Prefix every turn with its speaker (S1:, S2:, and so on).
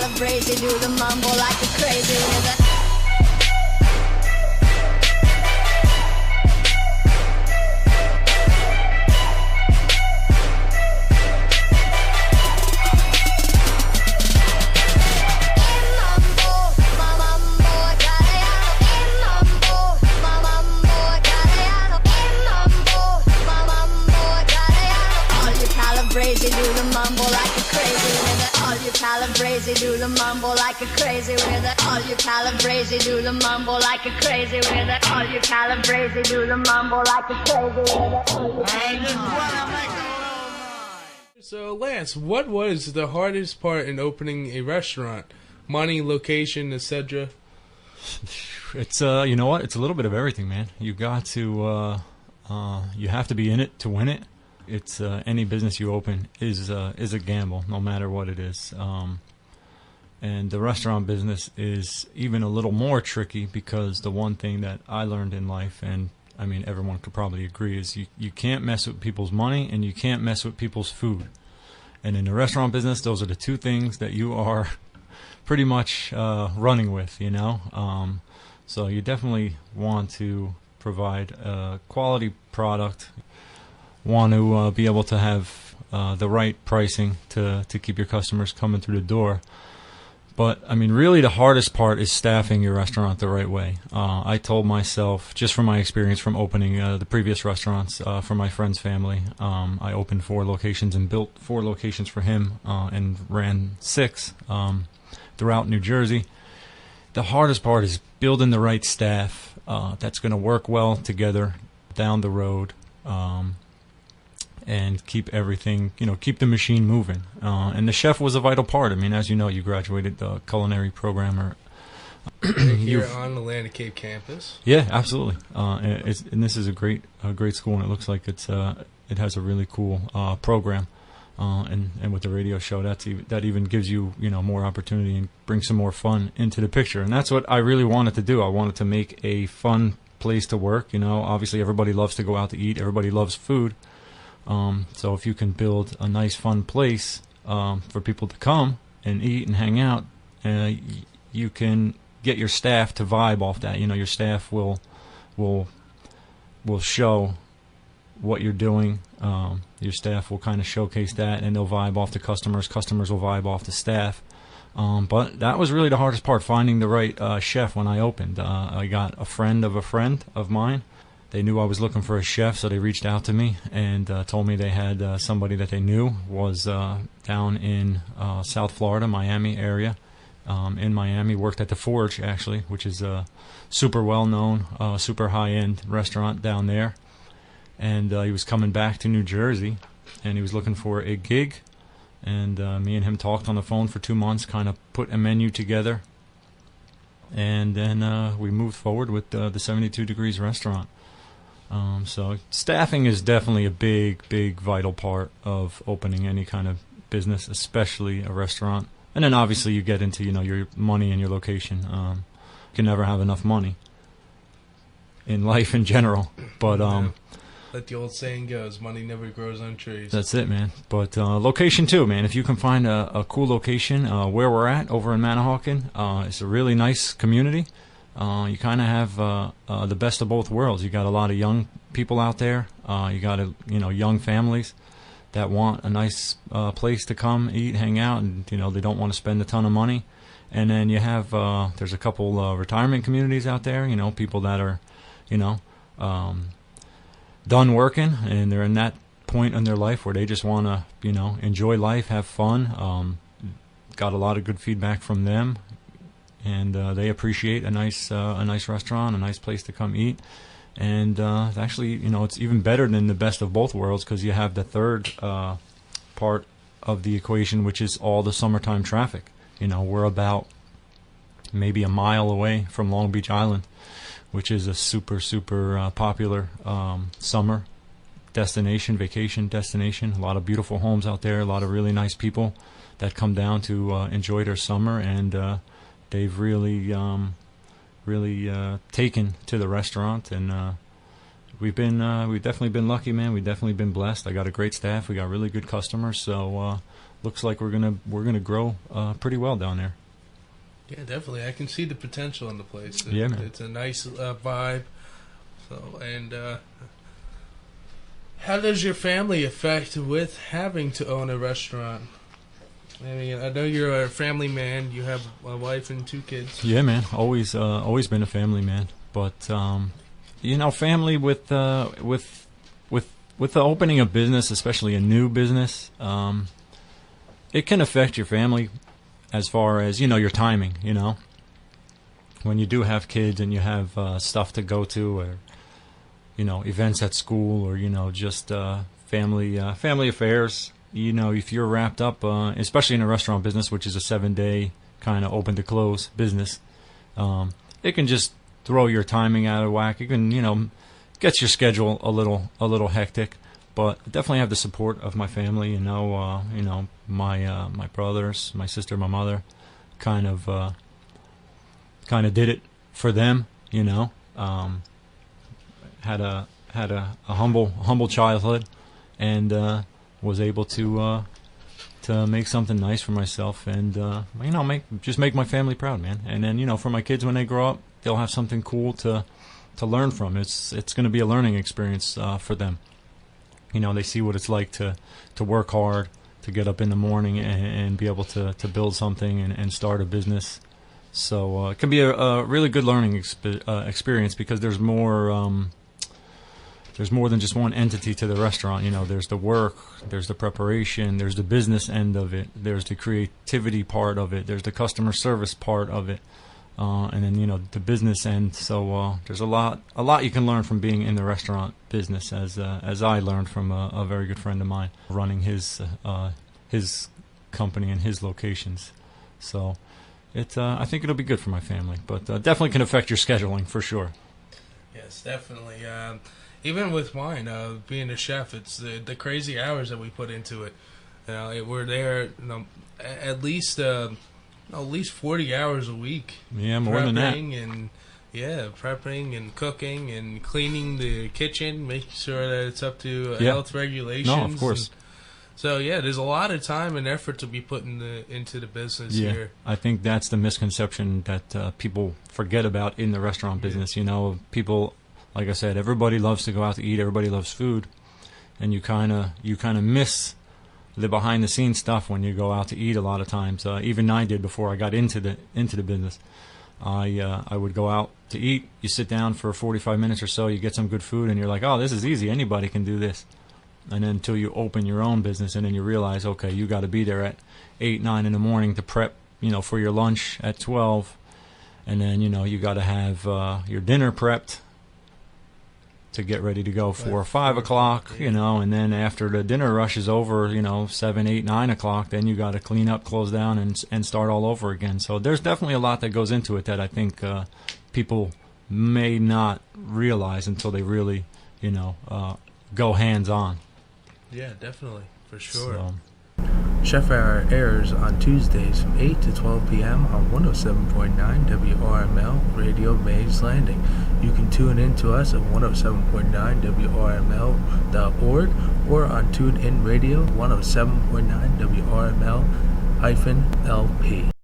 S1: calabrese, do the mambo like a crazy with it. Calabrese, do the mambo like a crazy with it. All you calabrese, do the mambo like a crazy with it. All you calabrese, do the mambo like a crazy with it. All you calabrese, do the mambo like a crazy with it. I just wanna make a little noise.
S2: So, Lance, what was the hardest part in opening a restaurant? Money, location, etc.
S3: It's you know what? It's a little bit of everything, man. You got to you have to be in it to win it. It's any business you open is a gamble, no matter what it is. And the restaurant business is even a little more tricky because the one thing that I learned in life, and I mean everyone could probably agree, is you can't mess with people's money and you can't mess with people's food. And in the restaurant business, those are the two things that you are pretty much running with, you know. So you definitely want to provide a quality product. Want to be able to have the right pricing to keep your customers coming through the door. But, I mean, really the hardest part is staffing your restaurant the right way. I told myself, just from my experience from opening the previous restaurants for my friend's family, I opened 4 locations and built 4 locations for him and ran 6 throughout New Jersey. The hardest part is building the right staff that's going to work well together down the road. And keep everything, you know, keep the machine moving. And the chef was a vital part. I mean, as you know, you graduated the culinary program.
S2: Here on the Land of Cape campus.
S3: Yeah, absolutely. And this is a great school, and it looks like it has a really cool program. And with the radio show, that even gives you, you know, more opportunity and brings some more fun into the picture. And that's what I really wanted to do. I wanted to make a fun place to work. You know, obviously everybody loves to go out to eat. Everybody loves food. So if you can build a nice, fun place for people to come and eat and hang out, you can get your staff to vibe off that. You know, your staff will show what you're doing. Your staff will kind of showcase that, and they'll vibe off the customers. Customers will vibe off the staff. But that was really the hardest part, finding the right chef when I opened. I got a friend of mine. They knew I was looking for a chef, so they reached out to me and told me they had somebody that they knew was down in South Florida, Miami area. In Miami, worked at the Forge, actually, which is a super well-known, super high-end restaurant down there. And he was coming back to New Jersey, and he was looking for a gig. And me and him talked on the phone for 2 months, kind of put a menu together. And then we moved forward with the 72 Degrees restaurant. So staffing is definitely a big vital part of opening any kind of business, especially a restaurant. And then obviously you get into, you know, your money and your location. You can never have enough money in life in general, but
S2: like the old saying goes, money never grows on trees.
S3: That's it, man. But location too, man. If you can find a cool location where we're at over in Manahawkin, it's a really nice community. You kind of have the best of both worlds. You got a lot of young people out there. You got young families that want a nice place to come eat, hang out, and they don't want to spend a ton of money. And then you have there's a couple retirement communities out there. People that are done working and they're in that point in their life where they just want to enjoy life, have fun. Got a lot of good feedback from them. And they appreciate a nice restaurant, a nice place to come eat. And actually, it's even better than the best of both worlds because you have the third part of the equation, which is all the summertime traffic. We're about maybe a mile away from Long Beach Island, which is a super popular summer destination, vacation destination. A lot of beautiful homes out there, a lot of really nice people that come down to enjoy their summer, and they've really taken to the restaurant, and we've definitely been lucky, man. We've definitely been blessed. I got a great staff. We got really good customers. So looks like we're gonna grow pretty well down there.
S2: Yeah, definitely. I can see the potential in the place.
S3: Yeah, man.
S2: It's a nice vibe. So, and how does your family affect with having to own a restaurant? I mean, I know you're a family man. You have a wife and 2 kids.
S3: Yeah, man. Always been a family man. But family with the opening of business, especially a new business, it can affect your family as far as your timing. When you do have kids and you have stuff to go to, or events at school, or just family affairs. If you're wrapped up, especially in a restaurant business, which is a 7-day kind of open to close business, it can just throw your timing out of whack. It can, get your schedule a little hectic. But I definitely have the support of my family. My brothers, my sister, my mother, kind of did it for them. Had a humble childhood, and was able to make something nice for myself, and make my family proud, man. And then for my kids, when they grow up, they'll have something cool to learn from. It's going to be a learning experience for them. They see what it's like to work hard, to get up in the morning and be able to build something and start a business. So it can be a really good learning experience, because there's more than just one entity to the restaurant. There's the work, there's the preparation, there's the business end of it, there's the creativity part of it, there's the customer service part of it, and then the business end. So there's a lot you can learn from being in the restaurant business, as I learned from a very good friend of mine running his company and his locations. So I think it'll be good for my family, but definitely can affect your scheduling for sure.
S2: Yes, definitely. Even with mine, being a chef, it's the crazy hours that we put into it. We're there, at least 40 hours a week.
S3: Yeah, more than that.
S2: Prepping and cooking and cleaning the kitchen, making sure that it's up to health regulations.
S3: No, of course.
S2: So there's a lot of time and effort to be put into the business here.
S3: I think that's the misconception that people forget about in the restaurant business. People, like I said, everybody loves to go out to eat. Everybody loves food, and you kind of miss the behind the scenes stuff when you go out to eat. A lot of times, even I did before I got into the business. I would go out to eat. You sit down for 45 minutes or so. You get some good food, and you're like, oh, this is easy. Anybody can do this. And then until you open your own business, and then you realize, okay, you got to be there at 8, 9 in the morning to prep, for your lunch at 12, and then you got to have your dinner prepped to get ready to go for 5 o'clock, and then after the dinner rush is over, 7, 8, 9 o'clock, then you got to clean up, close down, and start all over again. So there's definitely a lot that goes into it that I think people may not realize until they really, go hands on.
S2: Yeah, definitely, for sure.
S3: So.
S2: Chef Hour airs on Tuesdays from 8 to 12 p.m. on 107.9 WRML Radio Mays Landing. You can tune in to us at 107.9 WRML.org or on TuneIn Radio 107.9 WRML-LP.